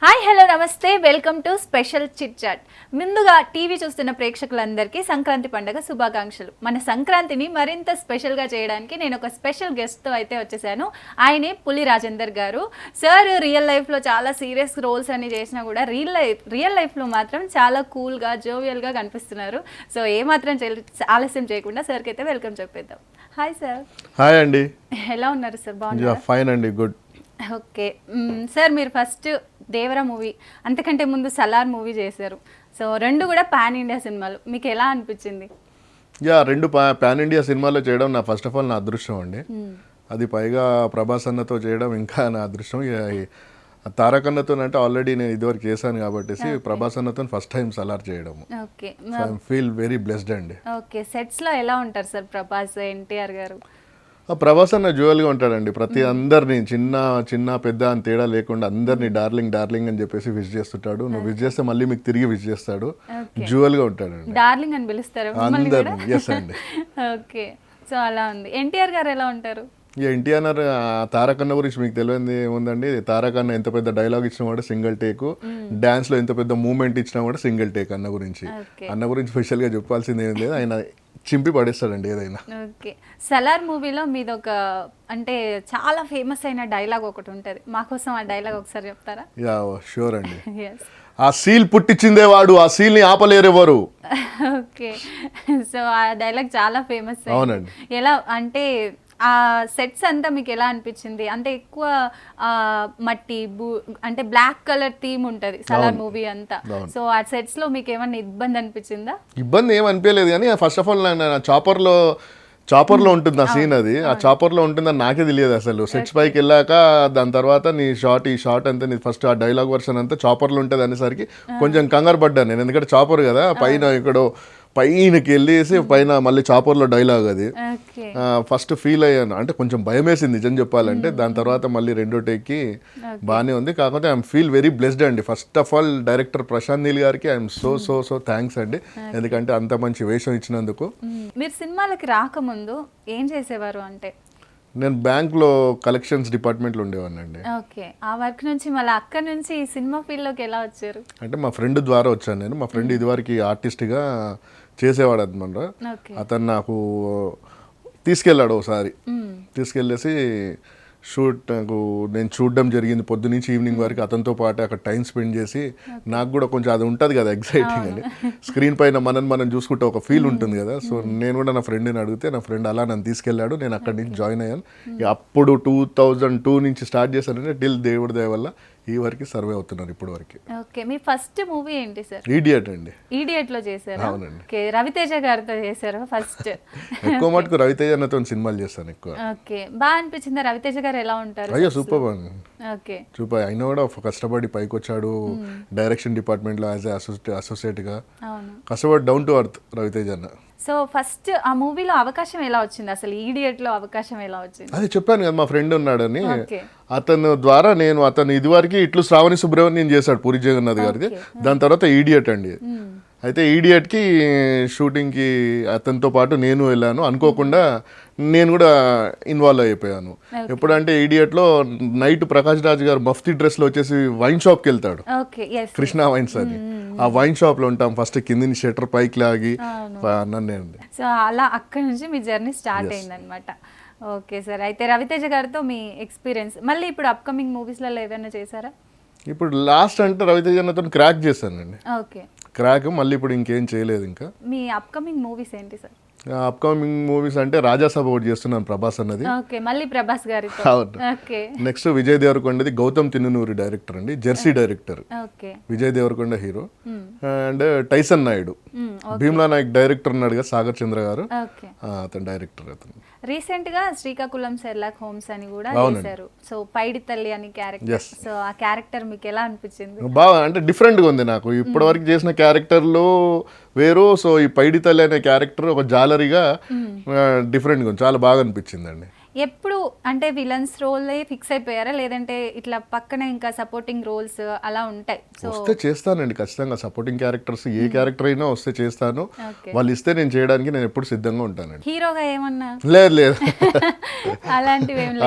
Hi hello నమస్తే welcome to special chit chat. ముందుగా TV చూస్తున్న ప్రేక్షకులందరికీ సంక్రాంతి పండుగ శుభాకాంక్షలు. మన సంక్రాంతిని మరింత స్పెషల్గా చేయడానికి నేను ఒక స్పెషల్ గెస్ట్తో అయితే వచ్చేసాను. ఆయనే పులి రాజేందర్ గారు. సార్ రియల్ లైఫ్లో చాలా సీరియస్ రోల్స్ అన్ని చేసినా కూడా రియల్ లైఫ్లో మాత్రం చాలా కూల్గా జోవియల్గా కనిపిస్తున్నారు. సో ఏమాత్రం ఆలస్యం చేయకుండా సార్కి అయితే వెల్కమ్ చెప్పేద్దాం. Hi sir. హాయ్ అండి. ఎలా ఉన్నారు సార్? బాగున్నారా? ఫైన్ అండి, గుడ్. ఓకే సార్, మీరు ఫస్ట్ దేవరా మూవీ, అంతకంటే ముందు సలార్ మూవీ చేశారు. సో రెండు కూడా పాన్ ఇండియా సినిమాలు. మీకు ఎలా అనిపించింది? రెండు పాన్ ఇండియా సినిమాలో చేయడం ఫస్ట్ ఆఫ్ ఆల్ నా అదృష్టం అండి. అది పైగా ప్రభాస్ అన్నతో చేయడం ఇంకా నా అదృష్టం. తారక్ అన్నతో అంటే ఆల్రెడీ నేను ఇదివరకు చేశాను కాబట్టి ప్రభాస్ అన్నతో ఫస్ట్ టైం సలార్ చేయడం. Okay, I feel very blessed అండి. ఓకే, సెట్స్లో ఎలా ఉంటారు సార్ ప్రభాస్, ఎన్టీఆర్ గారు? ప్రభాస్ అన్న జ్యువెల్గా ఉంటాడండి. ప్రతి అందరినీ చిన్న పెద్ద అని తేడా లేకుండా అందరినీ డార్లింగ్ అని చెప్పేసి విష్ చేస్తుంటాడు. నువ్వు విష్ చేస్తే మళ్ళీ మీకు తిరిగి విష్ చేస్తాడు. జ్యువెల్గా ఉంటాడండి. డార్లింగ్ అని పిలుస్తారు అందరినీ. ఎస్ అండి. ఓకే, సో అలా ఉంది. ఎన్టీఆర్ గారు ఎలా ఉంటారు? ఎన్టీఆర్ తారక్ అన్న గురించి మీకు తెలియదు ఏముందండి. తారక్ అన్న ఎంత పెద్ద డైలాగ్ ఇచ్చినా కూడా సింగిల్ టేక్, డాన్స్ లో ఎంత పెద్ద మూమెంట్ ఇచ్చినా కూడా సింగిల్ టేక్. అన్న గురించి స్పెషల్ గా చెప్పాల్సింది ఏం లేదు. ఆయన చింపి పడేస్తాడండి ఏదైనా. ఓకే, సలార్ మూవీలో మీది ఒక అంటే చాలా ఫేమస్ అయిన డైలాగ్ ఒకటి ఉంటుంది. మాకోసం ఆ డైలాగ్ ఒకసారి చెప్తారా? యా షూర్ అండి. ఆ సీల్ పుట్టించిందే వాడు, ఆ సీల్ ని ఆపలేరెవరు. ఓకే, సో ఆ డైలాగ్ చాలా ఫేమస్. అవునండి. ఎలా అంటే ఆ సెట్స్ అంతా మీకు ఎలా అనిపించింది? అంటే ఎక్కువ మట్టి అంటే బ్లాక్ కలర్ థీమ్ ఉంటుంది సలార్ మూవీ అంతా. సో ఆ సెట్స్ లో మీకు ఏమన్నా ఇబ్బంది అనిపించిందా? ఇబ్బంది ఏం అనిపించలేదు, కానీ ఫస్ట్ ఆఫ్ ఆల్ చాపర్లో ఉంటుంది ఆ సీన్. అది ఆ చాపర్లో ఉంటుందని నాకే తెలియదు అసలు. సెట్స్ పైకి వెళ్ళాక దాని తర్వాత ఈ షార్ట్ అంతా నీ ఫస్ట్ ఆ డైలాగ్ వర్షన్ అంతా చాపర్లో ఉంటుంది అనేసరికి కొంచెం కంగారు పడ్డాను నేను. ఎందుకంటే చాపర్ కదా, పైన ఎక్కడో పైనకి వెళ్ళేసి పైన మళ్ళీ చాపర్లో డైలాగ్. అది ఫస్ట్ ఫీల్ అయ్యాను, అంటే కొంచెం భయం వేసింది నిజం చెప్పాలంటే. దాని తర్వాత మళ్ళీ రెండో టేక్కి బాగానే ఉంది. కాకపోతే ఐఎమ్ ఫీల్ వెరీ బ్లెస్డ్ అండి. First of all director Prashanth Neel గారికి ఐఎమ్ సో థ్యాంక్స్ అండి. ఎందుకంటే అంత మంచి వేషం ఇచ్చినందుకు. మీరు సినిమాలకి రాకముందు ఏం చేసేవారు? అంటే నేను బ్యాంక్లో కలెక్షన్స్ డిపార్ట్మెంట్లో ఉండేవాడిని అండి. ఓకే, ఆ వర్క్ నుంచి మళ్ళీ అక్కడ నుంచి ఈ సినిమా ఫీల్డ్లోకి ఎలా వచ్చారు? అంటే మా ఫ్రెండ్ ద్వారా వచ్చాను నేను. మా ఫ్రెండ్ ఇదివరకు ఆర్టిస్ట్గా చేసేవాడు అనమాట. అతను నాకు తీసుకెళ్ళాడు ఒకసారి. తీసుకెళ్ళేసి నేను చూడడం జరిగింది పొద్దునుంచి ఈవినింగ్ వరకు అతనితో పాటు అక్కడ టైం స్పెండ్ చేసి. నాకు కూడా కొంచెం అది ఉంటుంది కదా ఎగ్జైటింగ్ అని, స్క్రీన్ పైన మనం చూసుకుంటే ఒక ఫీల్ ఉంటుంది కదా. సో నేను కూడా నా ఫ్రెండ్ని అడిగితే నా ఫ్రెండ్ అలా నన్ను తీసుకెళ్ళాడు. నేను అక్కడి నుంచి జాయిన్ అయ్యాను. అప్పుడు 2002 నుంచి స్టార్ట్ చేశానంటే టిల్ దేవుడి దయ వల్ల ఈ వరకు సర్వే అవుతున్నారు ఇప్పుడు వరకు. ఓకే, మీ ఫస్ట్ మూవీ ఏంటి సార్? ఈడియట్ అండి. ఈడియట్ లో చేశారు? అవునండి. ఓకే, రవితేజ గారితో చేశారు ఫస్ట్? ఎక్కువ మటుకు రవితేజ అన్నతో సినిమాలు చేస్తాను ఎక్కువ. ఓకే, బాగా అనిపించిందా? రవితేజ గారు ఎలా ఉంటారు? అయ్యో సూపర్ అండి. Okay, super. అయినా కూడా కష్టపడి పైకి వచ్చాడు. డైరెక్షన్ డిపార్ట్మెంట్ లో యాజ్ అసోసియేట్ గా కష్టపడి డౌన్ టు అర్త్ రవితేజ అన్న. సో ఫస్ట్ ఆ మూవీలో అవకాశం ఎలా వచ్చింది? అసలు ఈడియట్ లో అవకాశం ఎలా వచ్చింది? అది చెప్పాను కదా, మా ఫ్రెండ్ ఉన్నాడని. అతను ద్వారా అతను ఇదివరకు ఇట్లు శ్రావణి సుబ్రహ్మణ్యం చేశాడు పూరి జగన్నాథ్ గారిది. దాని తర్వాత ఈడియట్ అండి. అయితే ఈడియట్కి షూటింగ్కి అతనితో పాటు నేను వెళ్ళాను. అనుకోకుండా నేను కూడా ఇన్వాల్వ్ అయిపోయాను. ఎప్పుడంటే ఈడియట్లో నైట్ ప్రకాష్ రాజ్ గారు మఫ్తీ డ్రెస్లో వచ్చేసి వైన్ షాప్కి వెళ్తాడు, కృష్ణ వైన్స్ అని. ఆ వైన్ షాప్లో ఉంటాం. ఫస్ట్ కిందిని షట్టర్ పైకి లాగి అన్నీ. సో అలా అక్కడి నుంచి మీ జర్నీ స్టార్ట్ అయిందనమాట. ఓకే సార్, అయితే రవితేజ గారితో మీ ఎక్స్పీరియన్స్ మళ్ళీ ఇప్పుడు అప్కమింగ్ మూవీస్లలో ఏదైనా చేశారా? ఇప్పుడు లాస్ట్ అంటే రవితేజ అన్నతో క్రాక్ చేశానండి. Okay, crack. మళ్ళీ ఇప్పుడు ఇంకేం చేయలేదు. ఇంకా మీ అప్కమింగ్ మూవీస్ ఏంటి సార్? అప్కమింగ్ మూవీస్ అంటే రాజాసభ ఒకటి చేస్తున్నాను ప్రభాస్ అన్నది. ఓకే, మళ్ళీ ప్రభాస్ గారి. ఓకే, నెక్స్ట్ విజయ్ దేవరకొండది గౌతమ్ తిన్ననూరి డైరెక్టర్ అండి, Jersey director. Okay, Vijay Deverakonda hero. And Tyson Naidu, Bheemla Nayak director ఉన్నాడు కదా, సాగర్ చంద్ర గారు, అతను డైరెక్టర్. అతను రీసెంట్ గా శ్రీకాకుళం షెర్లాక్ హోమ్స్ అని కూడా చేశారు. సో పైడి తల్లి అని క్యారెక్టర్. సో ఆ క్యారెక్టర్ మీకు ఎలా అనిపించింది? బాగా, అంటే డిఫరెంట్ గా ఉంది నాకు. ఇప్పటి వరకు చేసిన క్యారెక్టర్లు వేరు. సో ఈ పైడి తల్లి అనే క్యారెక్టర్ ఒక జాలరీగా డిఫరెంట్ గా ఉంది. చాలా బాగా అనిపించిందండి. ఎప్పుడు అంటే విలన్స్ రోల్ ఫిక్స్ అయిపోయారా, లేదంటే ఇట్లా పక్కన ఇంకా సపోర్టింగ్ రోల్స్ అలా ఉంటాయి? వస్తే చేస్తానండి ఖచ్చితంగా. సపోర్టింగ్ క్యారెక్టర్స్ ఏ క్యారెక్టర్ అయినా వస్తే చేస్తాను. వాళ్ళు ఇస్తే నేను చేయడానికి నేను ఎప్పుడు సిద్ధంగా ఉంటానండి. హీరోగా ఏమన్నా? లేదు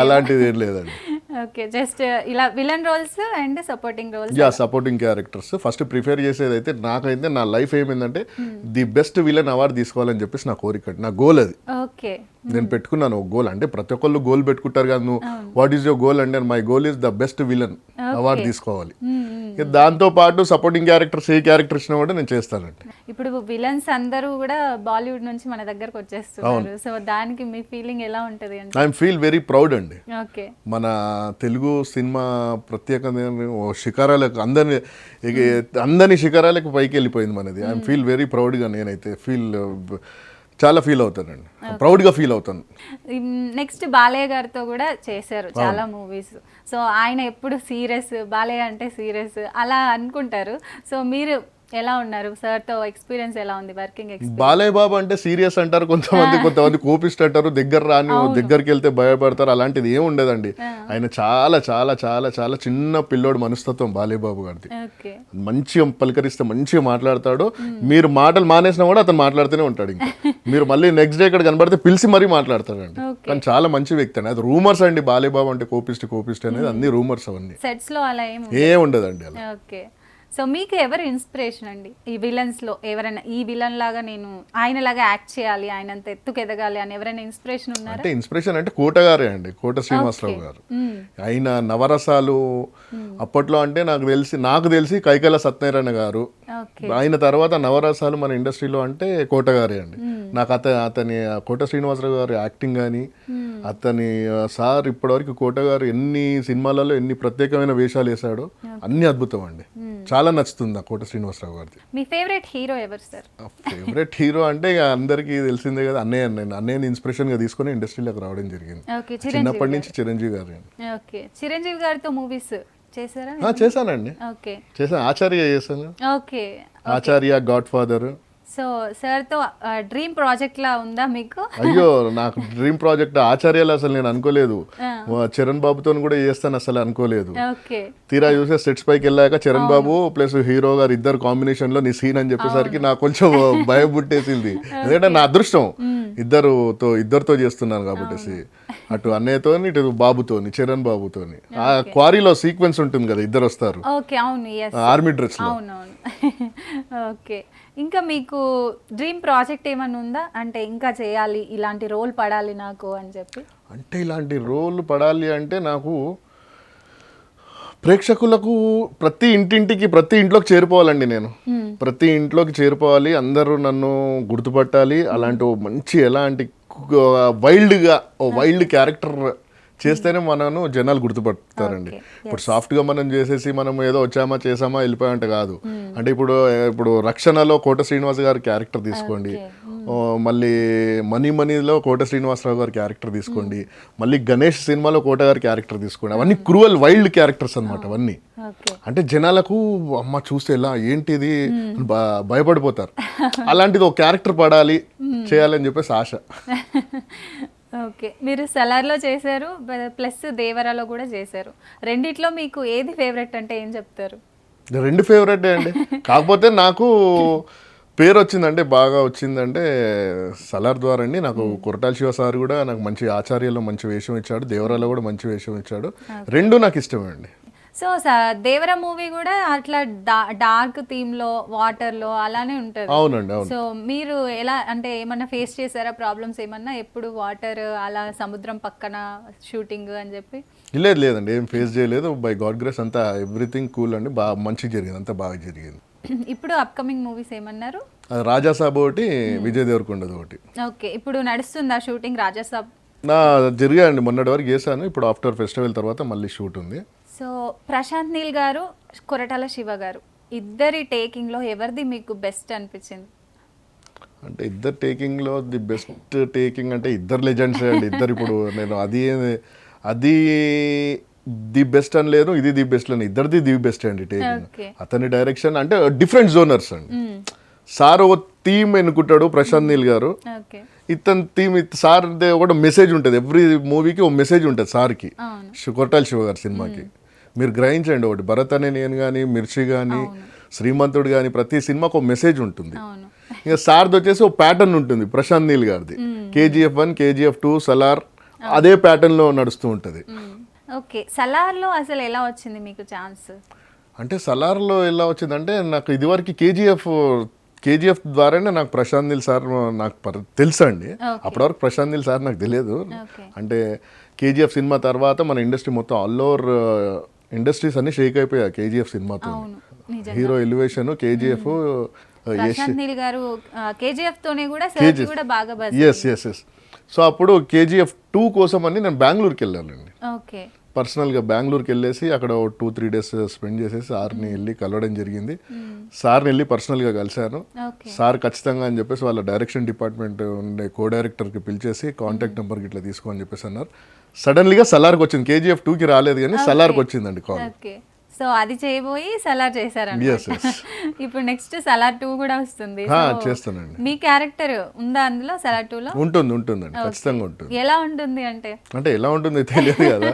అలాంటిది ఏం లేదండి. ఓకే, జస్ట్ ఇలా villain roles and supporting roles. Yeah, supporting characters first prefer చేసేది అయితే నాకైతే నా లైఫ్ ఏమైందంటే ది బెస్ట్ విలన్ అవార్డు తీసుకోవాలని చెప్పేసి నా కోరిక, నా గోల్ అది. ఓకే, నేను పెట్టుకున్నాను ఒక గోల్. అంటే ప్రతి ఒక్కళ్ళు గోల్ పెట్టుకుంటారు కదా, నువ్వు వాట్ ఈస్ యువర్ గోల్ అంటే my goal is the best villain award తీసుకోవాలి. ఇక దాంతో పాటు సపోర్టింగ్ క్యారెక్టర్స్ ఏ క్యారెక్టర్ ఇచ్చినా కూడా నేను చేస్తానండి. ఇప్పుడు విలన్స్ అందరూ కూడా బాలీవుడ్ నుంచి మన దగ్గరకు వచ్చేస్తున్నారు, సో దానికి మీ ఫీలింగ్ ఎలా ఉంటది అంటే? ఐఎమ్ ఫీల్ వెరీ ప్రౌడ్ అండి. ఓకే, మన తెలుగు సినిమా ప్రత్యేకత శిఖరాలకు అందరినీ శిఖరాలకు పైకి వెళ్ళిపోయింది మనది. ఐఎమ్ ఫీల్ వెరీ ప్రౌడ్గా, నేనైతే చాలా ఫీల్ అవుతానండి, ప్రౌడ్గా ఫీల్ అవుతాను. నెక్స్ట్ బాలయ్య గారితో కూడా చేశారు చాలా మూవీస్. సో ఆయన ఎప్పుడు సీరియస్, బాలయ్య అంటే సీరియస్ అలా అనుకుంటారు. సో మీరు ఎలా ఉన్నారు సార్తో? ఎక్స్పీరియన్స్ ఎలా ఉంది, వర్కింగ్ ఎక్స్పీరియన్స్? బాలయ్య బాబు అంటే సీరియస్ అంటారు కొంతమంది కోపిస్ట్ అంటారు, దగ్గరికి వెళ్తే భయపడతారు. అలాంటిది ఏం ఉండదండి. ఆయన చాలా చాలా చాలా చాలా చిన్న పిల్లోడు మనస్తత్వం బాలయ్య బాబు గారిది. మంచిగా పలకరిస్తే మంచిగా మాట్లాడతాడు. మీరు మాటలు మానేసినా కూడా అతను మాట్లాడుతూనే ఉంటాడు. ఇంకా మీరు మళ్ళీ నెక్స్ట్ డే ఇక్కడ కనబడితే పిలిచి మరీ మాట్లాడతాడండి. కానీ చాలా మంచి వ్యక్తి అండి. అది రూమర్స్ అండి. బాలయ్య బాబు అంటే కోపిస్ట్ అనేది అన్ని రూమర్స్ అవన్నీ. సెట్స్ లో అలా ఏం ఉండదండి అలా. ఓకే, సో మీకు ఎవరు ఇన్స్పిరేషన్ అండి ఈ విలన్స్లో? ఎవరైనా ఈ విలన్ లాగా నేను ఆయనలాగా యాక్ట్ చేయాలి, ఆయనంత ఎత్తుకు ఎదగాలి అని ఎవరైనా ఇన్స్పిరేషన్ ఉన్నారా? అంటే ఇన్స్పిరేషన్ అంటే కోట గారే అండి, కోట శ్రీనివాసరావు గారు. ఆయన నవరసాలు అప్పట్లో అంటే నాకు తెలిసి కైకల సత్యనారాయణ గారు. ఆయన తర్వాత నవరసాలు మన ఇండస్ట్రీలో అంటే కోట గారే అండి. నాకు అతని కోట శ్రీనివాసరావు గారి యాక్టింగ్ కానీ, అతని సార్ ఇప్పటివరకు కోట గారు ఎన్ని సినిమాలలో ఎన్ని ప్రత్యేకమైన వేషాలు వేశాడో అన్ని అద్భుతం అండి. చాలా నచ్చుతుంది కోట శ్రీనివాసరావు గారిది. మీ ఫేవరెట్ హీరో ఎవరు సార్? ఫేవరెట్ హీరో అంటే ఇక అందరికీ తెలిసిందే కదా, అన్నయ్యని ఇన్స్పిరేషన్ గా తీసుకుని ఇండస్ట్రీలోకి రావడం జరిగింది. చిన్నప్పటి నుంచి చిరంజీవి గారు. ఓకే, చిరంజీవి గారితో మూవీస్ చేశారా? చేశానండి, చేశాను. ఆచార్య చేశాను. ఓకే, ఆచార్య, గాడ్ ఫాదర్. సో సార్తో డ్రీమ్ ప్రాజెక్ట్ లా ఉందా మీకు? అయ్యో, నాకు డ్రీమ్ ప్రాజెక్ట్ ఆచార్యాలు అసలు నేను అనుకోలేదు. చరణ్ బాబుతో కూడా చేస్తాను అసలు అనుకోలేదు. తీరా చూసే సెట్స్ పైకి వెళ్ళాక చరణ్ బాబు ప్లస్ హీరో గారు ఇద్దరు కాంబినేషన్ లో నీ సీన్ అని చెప్పేసరికి నాకు కొంచెం భయం పుట్టేసింది. ఎందుకంటే నా అదృష్టం ఇద్దరితో చేస్తున్నాను కాబట్టి, అటు అన్నయ్యతో ఇటు బాబుతోని, చరణ్ బాబుతోని. ఆ క్వారీలో సీక్వెన్స్ ఉంటుంది కదా, ఇద్దరు వస్తారు ఆర్మీ డ్రెస్ లో. ఓకే, ఇంకా మీకు డ్రీమ్ ప్రాజెక్ట్ ఏమైనా ఉందా? అంటే ఇంకా చేయాలి, ఇలాంటి రోల్ పడాలి నాకు అని చెప్పి. అంటే ఇలాంటి రోల్ పడాలి అంటే నాకు ప్రేక్షకులకు ప్రతి ఇంట్లోకి చేరిపోవాలండి. నేను ప్రతి ఇంట్లోకి చేరిపోవాలి, అందరూ నన్ను గుర్తుపట్టాలి. అలాంటి మంచి ఎలాంటి వైల్డ్ క్యారెక్టర్ చేస్తేనే మనను జనాలు గుర్తుపడతారండి. ఇప్పుడు సాఫ్ట్గా మనం చేసేసి మనం ఏదో వచ్చామా చేసామా వెళ్ళిపోయామంటే కాదు. అంటే ఇప్పుడు రక్షణలో కోట శ్రీనివాస్ గారి క్యారెక్టర్ తీసుకోండి, మళ్ళీ మనీలో కోట శ్రీనివాసరావు గారి క్యారెక్టర్ తీసుకోండి, మళ్ళీ గణేష్ సినిమాలో కోట గారి క్యారెక్టర్ తీసుకోండి. అవన్నీ క్రూవల్ వైల్డ్ క్యారెక్టర్స్ అనమాట అవన్నీ. అంటే జనాలకు అమ్మ చూస్తే ఎలా ఏంటిది భయపడిపోతారు. అలాంటిది ఒక క్యారెక్టర్ పడాలి, చేయాలని చెప్పేసి ఆశ. ఓకే, మీరు సలార్లో చేశారు ప్లస్ దేవరాలో కూడా చేశారు. రెండిట్లో మీకు ఏది ఫేవరెట్ అంటే ఏం చెప్తారు? రెండు ఫేవరెట్ అండి. కాకపోతే నాకు పేరు వచ్చిందంటే బాగా వచ్చిందంటే సలార్ ద్వారా అండి. నాకు కొరటాల శివ సార్ కూడా నాకు మంచి ఆచార్యలో మంచి వేషం ఇచ్చాడు, దేవరాలో కూడా మంచి వేషం ఇచ్చాడు. రెండు నాకు ఇష్టమే అండి. సో దేవర మూవీ కూడా అట్లా డార్క్ థీమ్ లో వాటర్ లో అలానే ఉంటుంది. అవునండి, అవును. సో మీరు ఎలా అంటే ఏమన్నా ఫేస్ చేశారా ప్రాబ్లమ్స్ ఏమన్నా? ఎప్పుడు వాటర్ అలా సముద్రం పక్కన షూటింగ్ అని చెప్పి? లేదండి, ఏం ఫేస్ చేయలేదు. బై గాడ్ గ్రేస్ అంతా ఎవ్రీథింగ్ కూల్ అండి, బాగా మంచిగా జరిగింది, అంతా బాగా జరిగింది. ఇప్పుడు అప్కమింగ్ మూవీస్ ఏమన్నారు? రాజాసాబ్ ఒకటి, విజయ్ దేవరకొండది ఒకటి. ఓకే, ఇప్పుడు నడుస్తుందా షూటింగ్ రాజాసాబ్? జరిగాయండి, మొన్నటి వరకు చేశాను. ఇప్పుడు ఆఫ్టర్ ఫెస్టివల్ తర్వాత మళ్ళీ షూట్ ఉంది. సో ప్రశాంత్ నీల్ గారు, కొరటాల శివ గారు ఇద్దరి టేకింగ్లో ఎవరిది మీకు బెస్ట్ అనిపించింది? అంటే ఇద్దరు టేకింగ్లో ది బెస్ట్ టేకింగ్ అంటే ఇద్దరు లెజెండ్సే అండి. ఇద్దరు ఇప్పుడు నేను అది ది బెస్ట్ అని లేదు, ఇది ది బెస్ట్ అని, ఇద్దరిది ది బెస్ట్ అండి టేకింగ్. అతని డైరెక్షన్ అంటే డిఫరెంట్ జోనర్స్ అండి. సార్ ఒక థీమ్ ఎన్నుకుంటాడు ప్రశాంత్ నీల్ గారు, ఇతని థీమ్ సార్ ఒక మెసేజ్ ఉంటుంది. ఎవ్రీ మూవీకి ఒక మెసేజ్ ఉంటుంది సార్కి, కొరటాల శివ గారి సినిమాకి. మీరు గ్రహించండి, ఒకటి భరత్ అనే నేను కానీ, మిర్చి కానీ, శ్రీమంతుడు కానీ, ప్రతి సినిమాకి ఒక మెసేజ్ ఉంటుంది. ఇక సార్ది వచ్చేసి ఒక ప్యాటర్న్ ఉంటుంది ప్రశాంత్ నీల్ గారిది. KGF 1, KGF 2, సలార్ అదే ప్యాటర్న్లో నడుస్తూ ఉంటుంది. ఓకే, సలార్లో అసలు ఎలా వచ్చింది మీకు ఛాన్స్? అంటే సలార్లో ఎలా వచ్చిందంటే నాకు ఇదివరకు కేజీఎఫ్ ద్వారానే నాకు ప్రశాంత్ నీల్ సార్ నాకు తెలుసు అండి. అప్పటివరకు ప్రశాంత్ నీల్ సార్ నాకు తెలియదు. ఓకే. అంటే కేజీఎఫ్ సినిమా తర్వాత మన ఇండస్ట్రీ మొత్తం ఆల్ ఓవర్ ఇండస్ట్రీస్ అన్ని షేక్ అయిపోయాయి కేజీఎఫ్ సినిమాతో. అవును, నిజంగా. Hero elevation KGF Prashanth Neel garu KGF తోనే కూడా సర్చ్ కూడా బాగా బజ్. ఎస్. సో అప్పుడు కేజీఎఫ్ 2 కోసం అని నేను బెంగళూరుకి వెళ్ళానండి. ఓకే. పర్సనల్గా బెంగళూరుకి వెళ్ళేసి అక్కడ 2-3 డేస్ స్పెండ్ చేసేసి సార్ని వెళ్ళి కలవడం జరిగింది. సార్ని వెళ్ళి పర్సనల్గా కలిశాను. ఓకే. సార్ ఖచ్చితంగా అని చెప్పేసి వాళ్ళ డైరెక్షన్ డిపార్ట్మెంట్ ఉండే కో డైరెక్టర్కి పిలిచేసి కాంటాక్ట్ నెంబర్కి ఇట్లా తీసుకో అని చెప్పేసి అన్నారు. సడన్లీగా సలార్కి వచ్చింది. కేజీఎఫ్ 2కి రాలేదు కానీ సలార్కి వచ్చిందండి కాల్. ఓకే. సో అది చేయబోయి సలార్ చేశారండి. Yes. ఇప్పుడు నెక్స్ట్ సలార్ 2 కూడా వస్తుంది. చేస్తానండి. మీ క్యారెక్టర్ ఉందా అందులో సలార్ 2లో? ఉంటుందండి, ఖచ్చితంగా ఉంటుంది. ఎలా ఉంటుంది అంటే ఎలా ఉంటుంది తెలియదు కదా,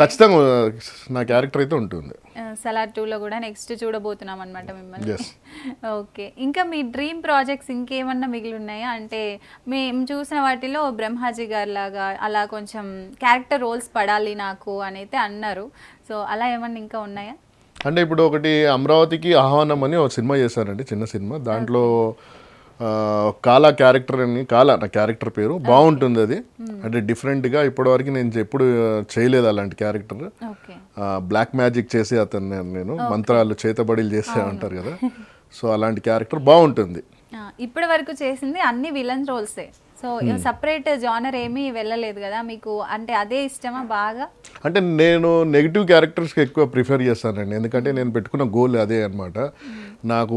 ఖచ్చితంగా నా క్యారెక్టర్ అయితే ఉంటుంది. సలార్ 2లో కూడా నెక్స్ట్ చూడబోతున్నాం అనమాట మిమ్మల్ని. Yes. ఓకే. ఇంకా మీ డ్రీమ్ ప్రాజెక్ట్స్ ఇంకేమన్నా మిగిలి ఉన్నాయా? అంటే మేము చూసిన వాటిలో బ్రహ్మాజీ గారి లాగా అలా కొంచెం క్యారెక్టర్ రోల్స్ పడాలి నాకు అని అయితే అన్నారు. సో అలా ఏమన్నా ఇంకా ఉన్నాయా? అంటే ఇప్పుడు ఒకటి అమరావతికి ఆహ్వానం అని ఒక సినిమా చేశారండి, చిన్న సినిమా. దాంట్లో కాలా క్యారెక్టర్ అని, కాలా నా క్యారెక్టర్ పేరు. బాగుంటుంది అది. అంటే డిఫరెంట్గా ఇప్పటివరకు నేను ఎప్పుడు చేయలేదు అలాంటి క్యారెక్టర్. ఓకే. బ్లాక్ మ్యాజిక్ చేసి అతను నేను మంత్రాలు చేతబడిలు చేసే అంటారు కదా, సో అలాంటి క్యారెక్టర్ బాగుంటుంది. ఇప్పటి వరకు చేసింది అన్ని విలన్ రోల్సే. సో సపరేట్ జానర్ ఏమీ వెళ్ళలేదు కదా మీకు, అంటే అదే ఇష్టమా బాగా? అంటే నేను నెగిటివ్ క్యారెక్టర్స్కి ఎక్కువ ప్రిఫర్ చేస్తానండి, ఎందుకంటే నేను పెట్టుకున్న గోల్ అదే అనమాట. నాకు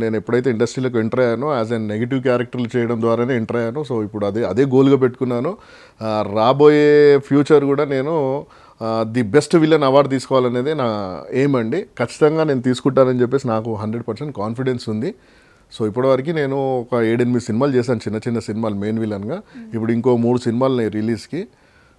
నేను ఎప్పుడైతే ఇండస్ట్రీలోకి ఎంటర్ అయ్యానో యాజ్ ఎ నెగిటివ్ క్యారెక్టర్లు చేయడం ద్వారానే ఎంటర్ అయ్యాను. సో ఇప్పుడు అదే గోల్గా పెట్టుకున్నాను. రాబోయే ఫ్యూచర్ కూడా నేను ది బెస్ట్ విలన్ అవార్డు తీసుకోవాలనేదే నా ఎయిమ్ అండి. ఖచ్చితంగా నేను తీసుకుంటానని చెప్పేసి నాకు 100% కాన్ఫిడెన్స్ ఉంది. సో ఇప్పటివరకు నేను ఒక 7-8 సినిమాలు చేశాను, చిన్న సినిమాలు మెయిన్ విలన్గా. ఇప్పుడు ఇంకో 3 సినిమాలు రిలీజ్కి.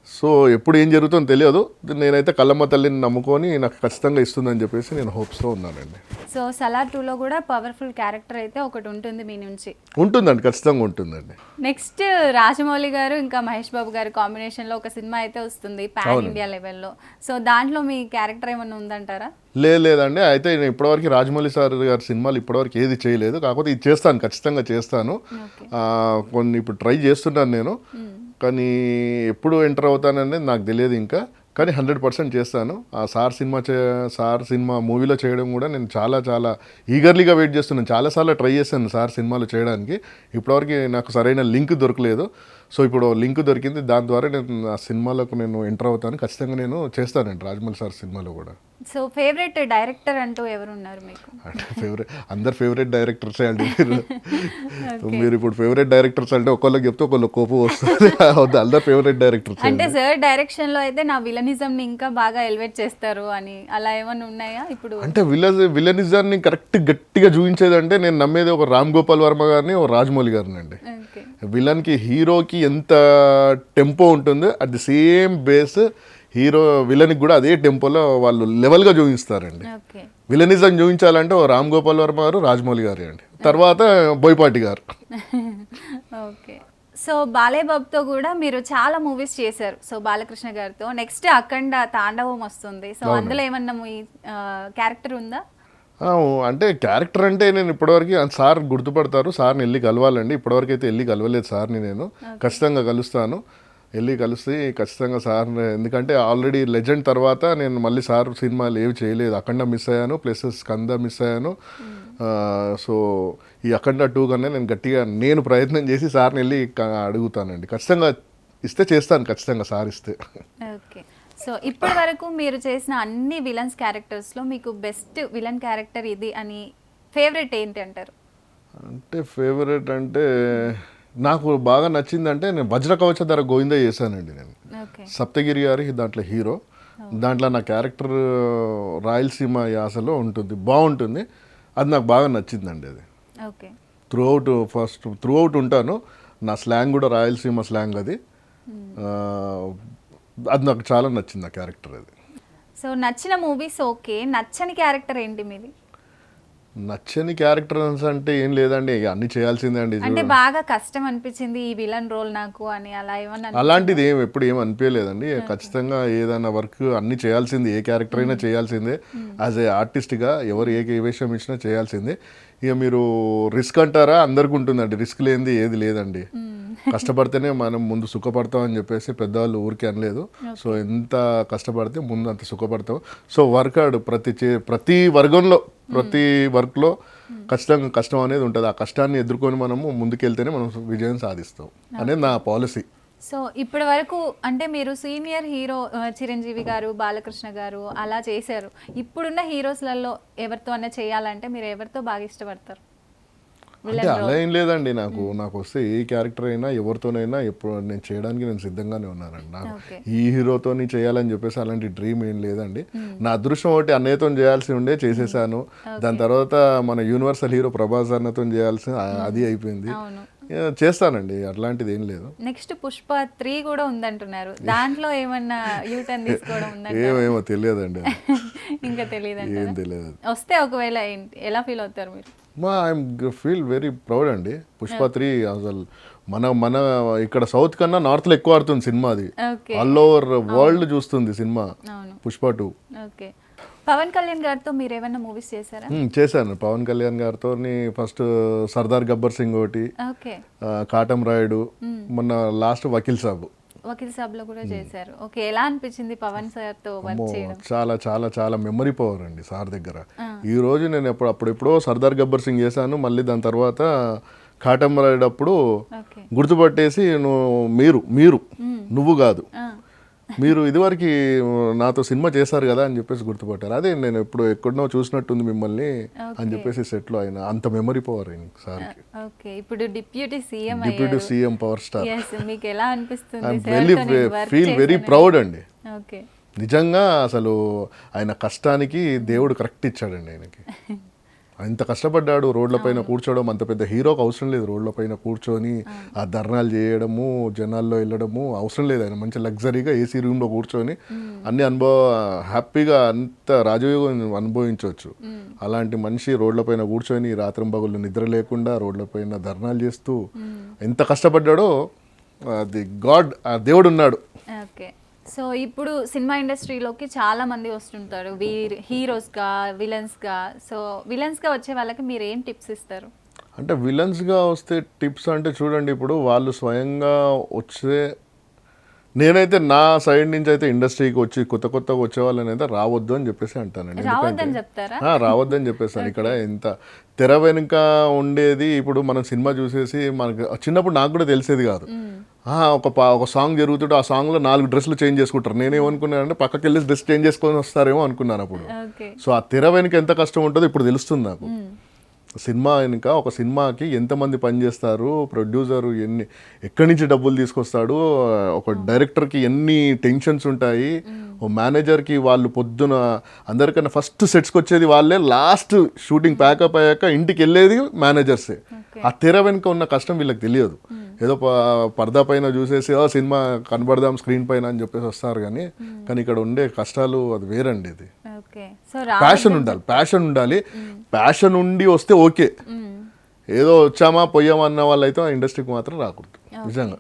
సో ఎప్పుడు ఏం జరుగుతుందో తెలియదు. నేనైతే కళ్ళమ్మ తల్లిని నమ్ముకొని నాకు ఖచ్చితంగా ఇస్తుందని చెప్పేసి నేను హోప్స్తో ఉన్నానండి. సో సలార్ 2లో కూడా పవర్ఫుల్ క్యారెక్టర్ అయితే ఒకటి ఉంటుంది మీ నుంచి? ఉంటుందండి, ఖచ్చితంగా ఉంటుందండి. నెక్స్ట్ రాజమౌళి గారు ఇంకా మహేష్ బాబు గారు కాంబినేషన్లో ఒక సినిమా అయితే వస్తుంది పాన్ ఇండియా లెవెల్లో. సో దాంట్లో మీ క్యారెక్టర్ ఏమన్నా ఉందంటారా? లేదండి. అయితే నేను ఇప్పటివరకు రాజమౌళి సార్ గారి సినిమాలు ఇప్పటివరకు ఏది చేయలేదు. కాకపోతే ఇది చేస్తాను, ఖచ్చితంగా చేస్తాను. కొన్ని ఇప్పుడు ట్రై చేస్తున్నాను నేను, కానీ ఎప్పుడు ఎంటర్ అవుతాననేది నాకు తెలియదు ఇంకా. కానీ 100% చేస్తాను. ఆ సార్ సినిమా మూవీలో చేయడం కూడా నేను చాలా ఈగర్లీగా వెయిట్ చేస్తున్నాను. చాలాసార్లు ట్రై చేశాను సార్ సినిమాలో చేయడానికి. ఇప్పటివరకు నాకు సరైన లింక్ దొరకలేదు. సో ఇప్పుడు లింక్ దొరికింది, దాని ద్వారా నేను ఆ సినిమాలకు నేను ఎంటర్ అవుతాను. ఖచ్చితంగా నేను చేస్తానండి రాజమౌళి సార్ సినిమాలో కూడా. సో ఫేవరెట్ డైరెక్టర్ అంటూ ఎవరు ఉన్నారు మీకు? అంటే అందరు ఫేవరెట్ డైరెక్టర్సే అండి. మీరు ఇప్పుడు ఫేవరెట్ డైరెక్టర్స్ అంటే ఒకళ్ళకి చెప్తే ఒకళ్ళు కోపం వస్తుంది. అందరు ఫేవరెట్ డైరెక్టర్స్ అంటే సార్ డైరెక్షన్ లో అయితే నా విలనిజం ని ఇంకా బాగా ఎలివేట్ చేస్తారు అని అలా ఏమైనా ఉన్నాయా ఇప్పుడు? అంటే విలనిజాన్ని గట్టిగా చూపించేదంటే నేను నమ్మేది ఒక రామ్ గోపాల్ వర్మ గారిని, ఒక రాజమౌళి గారిని అండి. విలన్కి హీరోకి ఎంత టెంపో ఉంటుందో అట్ ది సేమ్ బేస్ విలన్కి కూడా అదే టెంపోలో వాళ్ళు లెవెల్గా చూపిస్తారండి. విలనిజం చూపించాలంటే ఓ రామ్ గోపాల్ వర్మ గారు, రాజమౌళి గారు అండి, తర్వాత బోయపాటి గారు. ఓకే. సో బాలయ్య బాబుతో కూడా మీరు చాలా మూవీస్ చేశారు. సో బాలకృష్ణ గారితో నెక్స్ట్ అఖండ తాండవం వస్తుంది. సో అందులో ఏమన్నా మీ క్యారెక్టర్ ఉందా? అంటే క్యారెక్టర్ అంటే నేను ఇప్పటివరకు సార్ గుర్తుపడతారు, సార్ని వెళ్ళి కలవాలండి. ఇప్పటివరకు అయితే వెళ్ళి కలవలేదు సార్ని. నేను ఖచ్చితంగా కలుస్తాను, వెళ్ళి కలిసి ఖచ్చితంగా సార్. ఎందుకంటే ఆల్రెడీ లెజెండ్ తర్వాత నేను మళ్ళీ సార్ సినిమాలు ఏవి చేయలేదు. అఖండ మిస్ అయ్యాను, ప్లస్ స్కంద మిస్ అయ్యాను. సో ఈ అఖండ 2 కన్నా నేను గట్టిగా ప్రయత్నం చేసి సార్ని వెళ్ళి అడుగుతానండి. ఖచ్చితంగా ఇస్తే చేస్తాను, ఖచ్చితంగా సార్ ఇస్తే. ఓకే. సో ఇప్పటి వరకు మీరు చేసిన అన్ని విలన్స్ క్యారెక్టర్స్లో మీకు బెస్ట్ విలన్ క్యారెక్టర్ ఇది అని ఫేవరెట్ ఏంటి అంటారు? అంటే ఫేవరెట్ అంటే నాకు బాగా నచ్చిందంటే నేను వజ్రకవచధర గోవింద చేశానండి. నేను సప్తగిరి గారి దాంట్లో హీరో. దాంట్లో నా క్యారెక్టర్ రాయలసీమ యాసలో ఉంటుంది, బాగుంటుంది. అది నాకు బాగా నచ్చిందండి. అది ఓకే. త్రూ అవుట్ ఉంటాను. నా స్లాంగ్ కూడా రాయలసీమ స్లాంగ్. అది నాకు చాలా నచ్చింది ఆ క్యారెక్టర్. అది సో నచ్చిన మూవీస్ ఓకే, నచ్చని క్యారెక్టర్ ఏంటి మీది? నచ్చని క్యారెక్టర్స్ అంటే ఏం లేదండి, ఇక అన్ని చేయాల్సిందే అండి. అంటే బాగా కష్టం అనిపించింది ఈ విలన్ రోల్ నాకు అని అలా ఏమన్నా అలాంటిది ఎప్పుడు ఏం అనిపించలేదండి. ఖచ్చితంగా ఏదైనా వర్క్ అన్ని చేయాల్సిందే, ఏ క్యారెక్టర్ అయినా చేయాల్సిందే. యాజ్ ఏ ఆర్టిస్ట్గా ఎవరు ఏ వేషం ఇచ్చినా చేయాల్సిందే. ఇక మీరు రిస్క్ అంటారా, అందరికి ఉంటుందండి. రిస్క్ లేనిది ఏది లేదండి. కష్టపడితేనే మనం ముందు సుఖపడతాం అని చెప్పేసి పెద్దవాళ్ళు ఊరికే అనలేదు. సో ఎంత కష్టపడితే ముందు అంత సుఖపడతాం. సో వర్క్ ఆడు ప్రతి వర్గంలో ప్రతి వర్క్లో ఖచ్చితంగా కష్టం అనేది ఉంటుంది. ఆ కష్టాన్ని ఎదుర్కొని మనము ముందుకెళ్తేనే మనం విజయం సాధిస్తాం అనేది నా పాలసీ. సో ఇప్పటి వరకు అంటే మీరు సీనియర్ హీరో చిరంజీవి గారు, బాలకృష్ణ గారు అలా చేశారు. ఇప్పుడున్న హీరోస్లలో ఎవరితో అన్నా చేయాలంటే మీరు ఎవరితో బాగా ఇష్టపడతారు? అంటే అలా ఏం లేదండి. నాకు వస్తే ఏ క్యారెక్టర్ అయినా ఎవరితోనైనా ఎప్పుడు నేను చేయడానికి నేను సిద్ధంగానే ఉన్నానండి. నాకు ఈ హీరోతోని చేయాలని చెప్పేసి అలాంటి డ్రీమ్ ఏం లేదండి. నా అదృష్టం ఒకటి అన్నయ్యతో చేయాల్సి ఉండే, చేసేసాను. దాని తర్వాత మన యూనివర్సల్ హీరో ప్రభాస్ అన్నతో చేయాల్సి అది అయిపోయింది. చేస్తానండి, అట్లాంటిది ఏం లేదు. నెక్స్ట్ పుష్ప 3 కూడా ఉందంటున్నారు. దాంట్లో ఏమన్నా యూటర్న్ తీసుకోవడం ఉందంటే ఏమేమో తెలియదండి. ఇంకా తెలియదండి. ఏం తెలియదు. వస్తే ఒకవేళ ఎలా ఫీల్ అవుతారు మీరు? ఐఎమ్ ఫీల్ వెరీ ప్రౌడ్ అండి. పుష్ప 3 అసలు మన ఇక్కడ సౌత్ కన్నా నార్త్లో ఎక్కువ ఆడుతుంది సినిమా. అది ఆల్ ఓవర్ వరల్డ్ చూస్తుంది సినిమా పుష్ప 2. ఓకే. పవన్ కళ్యాణ్ గారితో మీరు ఏమైనా మూవీస్ చేశారా? చేశాను. పవన్ కళ్యాణ్ గారితో ఫస్ట్ సర్దార్ గబ్బర్ సింగ్ ఒకటి, కాటం రాయుడు, మొన్న లాస్ట్ వకీల్ సాబ్లో కూడా చేశారు. ఓకే, ఎలా అనిపించింది పవన్ సార్ తో వర్క్ చేయడం? చాలా చాలా చాలా మెమరీ పవర్ అండి సార్ దగ్గర. ఈ రోజు నేను అప్పుడెప్పుడో సర్దార్ గబ్బర్ సింగ్ చేశాను. మళ్ళీ దాని తర్వాత కాటం రాయుడు అప్పుడు గుర్తుపట్టేసి నువ్వు కాదు, మీరు ఇదివరకు నాతో సినిమా చేశారు కదా అని చెప్పేసి గుర్తుపట్టారు. అదే నేను ఎక్కడనో చూసినట్టుంది మిమ్మల్ని అని చెప్పేసి సెట్లో ఆయన అంత మెమరీ పవర్ సార్కి. ఓకే, ఇప్పుడు డిప్యూటీ సీఎం పవర్ స్టార్. మీకు ఎలా అనిపిస్తుంది? ఫీల్ వెరీ ప్రౌడ్ అండి. ఓకే, నిజంగా అసలు ఆయన కష్టానికి దేవుడు కరెక్ట్ ఇచ్చాడండి ఆయనకి. అంత కష్టపడ్డాడు. రోడ్లపైన కూర్చోవడం, అంత పెద్ద హీరోకి అవసరం లేదు రోడ్లపైన కూర్చొని ఆ ధర్నాలు చేయడము, జనాల్లో వెళ్ళడము అవసరం లేదు. ఆయన మంచి లగ్జరీగా ఏసీ రూమ్లో కూర్చొని అన్ని హ్యాపీగా అంత రాజయోగం అనుభవించవచ్చు. అలాంటి మనిషి రోడ్లపైన కూర్చొని రాత్రింబగళ్ళు నిద్ర లేకుండా రోడ్లపైన ధర్నాలు చేస్తూ ఎంత కష్టపడ్డాడో అది ఆ దేవుడు ఉన్నాడు. ఓకే, సో ఇప్పుడు సినిమా ఇండస్ట్రీలోకి చాలా మంది వస్తుంటారు హీరోస్గా, విలన్స్గా. సో విలన్స్గా వచ్చే వాళ్ళకి మీరు ఏం టిప్స్ ఇస్తారు? అంటే విలన్స్గా వస్తే టిప్స్ అంటే చూడండి, ఇప్పుడు వాళ్ళు స్వయంగా వచ్చే, నేనైతే నా సైడ్ నుంచి అయితే ఇండస్ట్రీకి వచ్చి కొత్తగా వచ్చే వాళ్ళని అయితే రావద్దు అని చెప్పేసి అంటానండి. రావద్దని చెప్పేస్తాను. ఇక్కడ ఎంత తెర వెనుక ఉండేది. ఇప్పుడు మనం సినిమా చూసేసి మనకి చిన్నప్పుడు నాకు కూడా తెలిసేది కాదు. ఒక సాంగ్ జరుగుతుంటే ఆ సాంగ్లో 4 డ్రెస్సులు చేంజ్ చేసుకుంటారు. నేనేమనుకున్నానంటే పక్కకి వెళ్ళి డ్రెస్ చేంజ్ చేసుకొని వస్తారేమో అనుకున్నాను అప్పుడు. సో ఆ తెర వెనుక ఎంత కష్టం ఉంటుందో ఇప్పుడు తెలుస్తుంది నాకు. సినిమా వెనుక ఒక సినిమాకి ఎంతమంది పనిచేస్తారు, ప్రొడ్యూసరు ఎక్కడి నుంచి డబ్బులు తీసుకొస్తాడు, ఒక డైరెక్టర్కి ఎన్ని టెన్షన్స్ ఉంటాయి, ఓ మేనేజర్కి వాళ్ళు పొద్దున అందరికన్నా ఫస్ట్ సెట్స్కి వచ్చేది వాళ్ళే, లాస్ట్ షూటింగ్ ప్యాకప్ అయ్యాక ఇంటికి వెళ్ళేది మేనేజర్సే. ఆ తెర వెనుక ఉన్న కష్టం వీళ్ళకి తెలియదు. ఏదో పరదా పైన చూసేసి సినిమా కనబడదాం స్క్రీన్ పైన అని చెప్పేసి వస్తారు, కానీ ఇక్కడ ఉండే కష్టాలు అది వేరండి. ఇది ప్యాషన్ ఉండాలి. ప్యాషన్ ఉండి వస్తే ఓకే. ఏదో వచ్చామా పోయామా అన్న వాళ్ళు అయితే ఆ ఇండస్ట్రీకి మాత్రం రాకూడదు. నిజంగా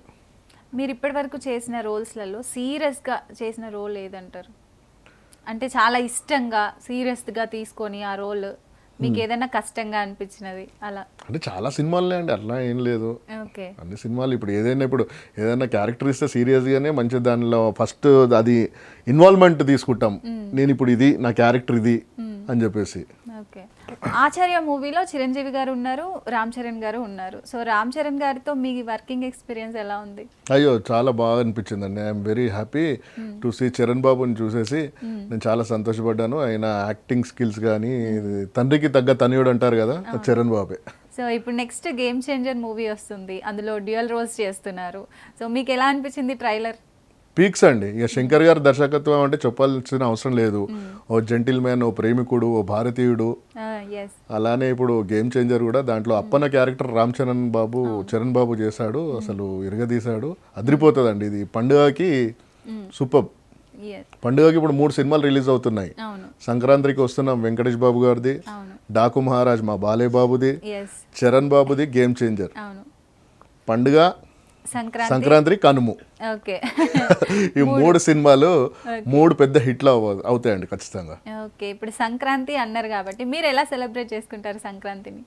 మీరు ఇప్పటి వరకు చేసిన రోల్స్లలో సీరియస్గా చేసిన రోల్ ఏదంటారు? అంటే చాలా ఇష్టంగా సీరియస్గా తీసుకొని ఆ రోల్ మీకు ఏదైనా కష్టంగా అనిపించినది అలా? అంటే చాలా సినిమాలే అండి, అట్లా ఏం లేదు. అన్ని సినిమాలు ఇప్పుడు ఏదైనా క్యారెక్టర్ ఇస్తే సీరియస్గానే మంచి దానిలో ఫస్ట్ అది ఇన్వాల్వ్మెంట్ తీసుకుంటాం. నేను ఇప్పుడు ఇది నా క్యారెక్టర్ ఇది అని చెప్పేసి. ఓకే, ఆచార్య మూవీలో చిరంజీవి గారు ఉన్నారు, రామ్ చరణ్ గారు ఉన్నారు. సో రామ్ చరణ్ గారితో మీ వర్కింగ్ ఎక్స్పీరియన్స్ ఎలా ఉంది? అయ్యో చాలా బాగా అనిపించిందండి. I'm very happy to see Charan బాబుని చూసేసి నేను చాలా సంతోషపడ్డాను. ఆయన యాక్టింగ్ స్కిల్స్ కానీ, తండ్రికి తగ్గ తనయుడు అంటారు కదా, చరణ్ బాబే. సో ఇప్పుడు నెక్స్ట్ గేమ్ చేంజర్ మూవీ వస్తుంది, అందులో డ్యూయల్ రోల్స్ చేస్తున్నారు. సో మీకు ఎలా అనిపించింది ట్రైలర్? పీక్స్ అండి. ఇక శంకర్ గారి దర్శకత్వం అంటే చెప్పాల్సిన అవసరం లేదు. ఓ జెంటిల్ మ్యాన్, ఓ ప్రేమికుడు, ఓ భారతీయుడు. అలానే ఇప్పుడు గేమ్ చేంజర్ కూడా దాంట్లో అప్పన్న క్యారెక్టర్ చరణ్ బాబు చేశాడు. అసలు ఇరగదీశాడు, అదిరిపోతుందండి. ఇది పండుగకి సూపర్. పండుగకి ఇప్పుడు 3 సినిమాలు రిలీజ్ అవుతున్నాయి. సంక్రాంతికి వస్తున్నాం వెంకటేష్ బాబు గారిది, డాకు మహారాజ్ మా బాలయ్య బాబుది, ఎస్, చరణ్ బాబుది గేమ్ చేంజర్, అవును. పండుగ సంక్రాంతి. సంక్రాంతి, కనుము. ఓకే. ఈ 3 సినిమాలు 3 పెద్ద హిట్లు అవుతాయండి ఖచ్చితంగా. ఓకే, ఇప్పుడు సంక్రాంతి అన్నారు కాబట్టి మీరు ఎలా సెలబ్రేట్ చేసుకుంటారు సంక్రాంతిని?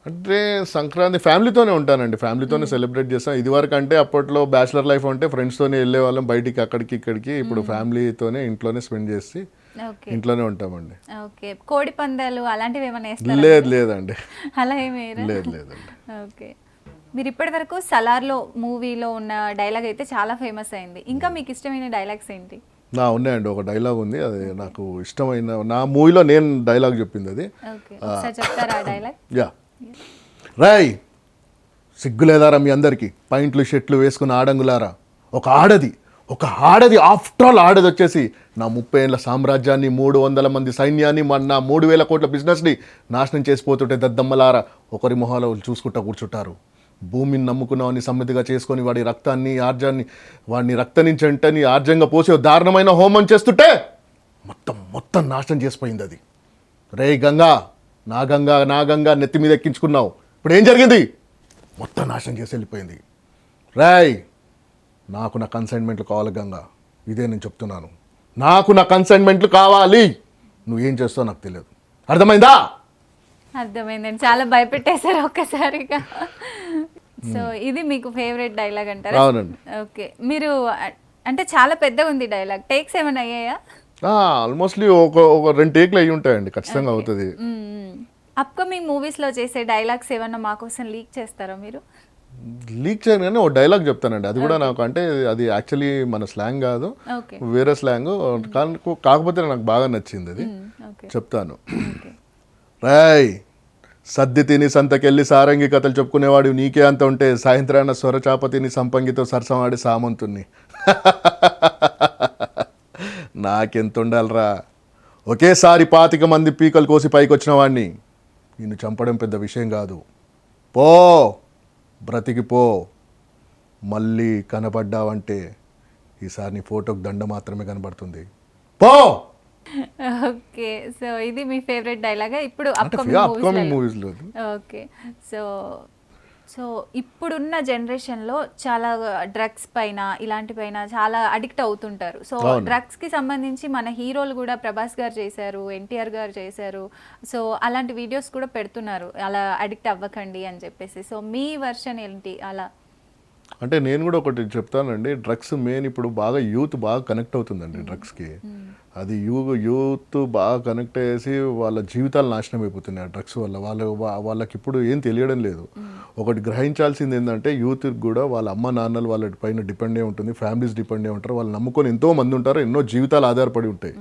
అంటే సంక్రాంతి ఫ్యామిలీతోనే ఉంటానండి, ఫ్యామిలీతోనే సెలబ్రేట్ చేస్తాం. ఇదివరకు అంటే అప్పట్లో బ్యాచిలర్ లైఫ్ అంటే ఫ్రెండ్స్తోనే వెళ్ళే వాళ్ళం బయటికి అక్కడికి ఇక్కడికి. ఇప్పుడు ఫ్యామిలీతోనే ఇంట్లోనే స్పెండ్ చేసి ఓకే. ఇంట్లోనే ఉంటామండి. ఓకే, కోడి పందాలు అలాంటివి ఏమైనా వేస్తారా? లేదండి. అలా ఏమి వేయరా? లేదండి. ఓకే, మీరు ఇప్పటి వరకు సలార్లో మూవీలో ఉన్న డైలాగ్ అయితే చాలా ఫేమస్ అయింది. ఇంకా మీకు ఇష్టమైన డైలాగ్స్ ఏంటి? ఉన్నాయండి, ఒక డైలాగ్ ఉంది, అది నాకు ఇష్టమైన, నా మూవీలో నేను డైలాగ్ చెప్పింది అది. ఓకే, ఒకసారి చెప్తారా ఆ డైలాగ్? యా. రాయ్, సిగ్గులేదారా మీ అందరికీ, పాయింట్లు షర్ట్లు వేసుకున్న ఆడంగులారా, ఒక ఆడది ఆఫ్టర్ ఆల్ ఆడది వచ్చేసి నా 30 ఏళ్ళ సామ్రాజ్యాన్ని, 300 మంది సైన్యాన్ని, నా 3000 కోట్ల బిజినెస్ని నాశనం చేసిపోతుంటే దద్దమ్మలారా ఒకరి మొహాలు చూసుకుంటా కూర్చుంటారు. భూమిని నమ్ముకున్నావని సమ్మతిగా చేసుకొని వాడి రక్తాన్ని ఆర్జాన్ని, వాడిని రక్త నుంచి అంటని ఆర్జంగా పోసి దారుణమైన హోమం చేస్తుంటే మొత్తం నాశనం చేసిపోయింది అది. రే గంగా, నా గంగా నెత్తి మీద ఎక్కించుకున్నావు, ఇప్పుడు ఏం జరిగింది? మొత్తం నాశనం చేసి వెళ్ళిపోయింది. రాయ్, నాకు నా కన్సైన్మెంట్లు కావాలి గంగా, ఇదే నేను చెప్తున్నాను, నాకు నా కన్సైన్మెంట్లు కావాలి, నువ్వేం చేస్తావు నాకు తెలియదు, అర్థమైందా? అర్థమైందండి, చాలా భయపెట్టేశారు ఒక్కసారిగా. సో ఇది మీకు ఫేవరెట్ డైలాగ్ అంటారా? అవునండి. ఓకే, మీరు అంటే చాలా పెద్దగా ఉంది డైలాగ్, టేక్స్ ఏమైనా అయ్యాయా? ఆల్మోస్ట్లీ ఒక 2 టేక్లు అయ్యి ఉంటాయండి, ఖచ్చితంగా అవుతుంది. అప్కమింగ్ మూవీస్లో చేసే డైలాగ్స్ ఏమన్నా మా కోసం లీక్ చేస్తారా మీరు? లీక్ చేయను కానీ ఒక డైలాగ్ చెప్తానండి, అది కూడా నాకు అంటే అది యాక్చువల్లీ మన స్లాంగ్ కాదు, ఓకే. వేరే స్లాంగ్, కాకపోతే నాకు బాగా నచ్చింది అది, ఓకే. చెప్తాను. రాయ్, సద్ది తిని సంతకెళ్ళి సారంగి కథలు చెప్పుకునేవాడు నీకే అంత ఉంటే, సాయంత్రాన స్వరచాప తిని సంపంగితో సరసమాడి సామంతుణ్ణి. నాకెంత ఉండాలరా, ఒకేసారి 25 మంది పీకలు కోసి పైకి వచ్చిన వాడిని నిన్ను చంపడం పెద్ద విషయం కాదు, పో బ్రతికిపో, మళ్ళీ కనబడ్డావంటే ఈసారి నీ ఫోటోకి దండ మాత్రమే కనబడుతుంది, పో. ఓకే, సో ఇది మీ ఫేవరెట్ డైలాగా ఇప్పుడు అప్కమింగ్ అప్కమింగ్ మూవీస్లో. ఓకే, సో ఇప్పుడున్న జనరేషన్లో చాలా డ్రగ్స్ పైన ఇలాంటి పైన చాలా అడిక్ట్ అవుతుంటారు. సో డ్రగ్స్కి సంబంధించి మన హీరోలు కూడా ప్రభాస్ గారు చేశారు, ఎన్టీఆర్ గారు చేశారు. సో అలాంటి వీడియోస్ కూడా పెడుతున్నారు, అలా అడిక్ట్ అవ్వకండి అని చెప్పేసి. సో మీ వర్షన్ ఏంటి అలా? అంటే నేను కూడా ఒకటి చెప్తానండి, డ్రగ్స్ మెయిన్ ఇప్పుడు బాగా యూత్ బాగా కనెక్ట్ అవుతుందండి డ్రగ్స్కి. అది యూత్ బాగా కనెక్ట్ అయ్యేసి వాళ్ళ జీవితాలు నాశనం అయిపోతున్నాయి ఆ డ్రగ్స్ వల్ల. వాళ్ళకి ఇప్పుడు ఏం తెలియడం లేదు. ఒకటి గ్రహించాల్సింది ఏంటంటే యూత్ కూడా వాళ్ళ అమ్మ నాన్నలు వాళ్ళ పైన డిపెండ్ అయి ఉంటుంది, ఫ్యామిలీస్ డిపెండ్ అయి ఉంటారు, వాళ్ళు నమ్ముకొని ఎంతో మంది ఉంటారు, ఎన్నో జీవితాలు ఆధారపడి ఉంటాయి.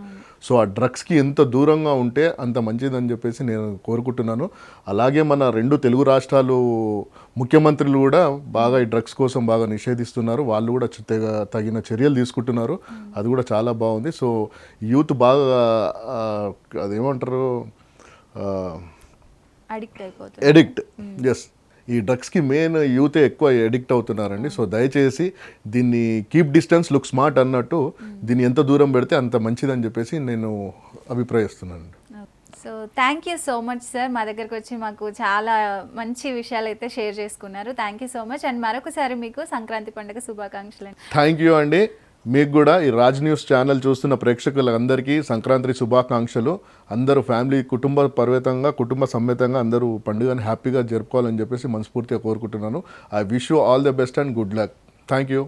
సో ఆ డ్రగ్స్కి ఎంత దూరంగా ఉంటే అంత మంచిదని చెప్పేసి నేను కోరుకుంటున్నాను. అలాగే మన 2 తెలుగు రాష్ట్రాలు ముఖ్యమంత్రులు కూడా బాగా ఈ డ్రగ్స్ కోసం బాగా నిషేధిస్తున్నారు, వాళ్ళు కూడా తగిన చర్యలు తీసుకుంటున్నారు, అది కూడా చాలా బాగుంది. సో యూత్ బాగా అదేమంటారు, ఎడిక్ట్, ఎస్, ఈ డ్రగ్స్కి మెయిన్ యూతే ఎక్కువ ఎడిక్ట్ అవుతున్నారండి. సో దయచేసి దీన్ని కీప్ డిస్టెన్స్ లుక్ స్మార్ట్ అన్నట్టు దీన్ని ఎంత దూరం పెడితే అంత మంచిదని చెప్పేసి నేను అభిప్రాయిస్తున్నాను. So thank you so much sir, మా దగ్గరకు వచ్చి మాకు చాలా మంచి విషయాలు అయితే షేర్ చేసుకున్నారు. Thank you so much. And మరొకసారి మీకు సంక్రాంతి పండుగ శుభాకాంక్షలు. థ్యాంక్ యూ అండి. మీకు కూడా ఈ రాజ్ న్యూస్ ఛానల్ చూస్తున్న ప్రేక్షకులందరికీ సంక్రాంతి శుభాకాంక్షలు. అందరూ ఫ్యామిలీ కుటుంబ సమేతంగా అందరూ పండుగను హ్యాపీగా జరుపుకోవాలని చెప్పేసి మనస్ఫూర్తిగా కోరుకుంటున్నాను. I wish you all the best and good luck. Thank you.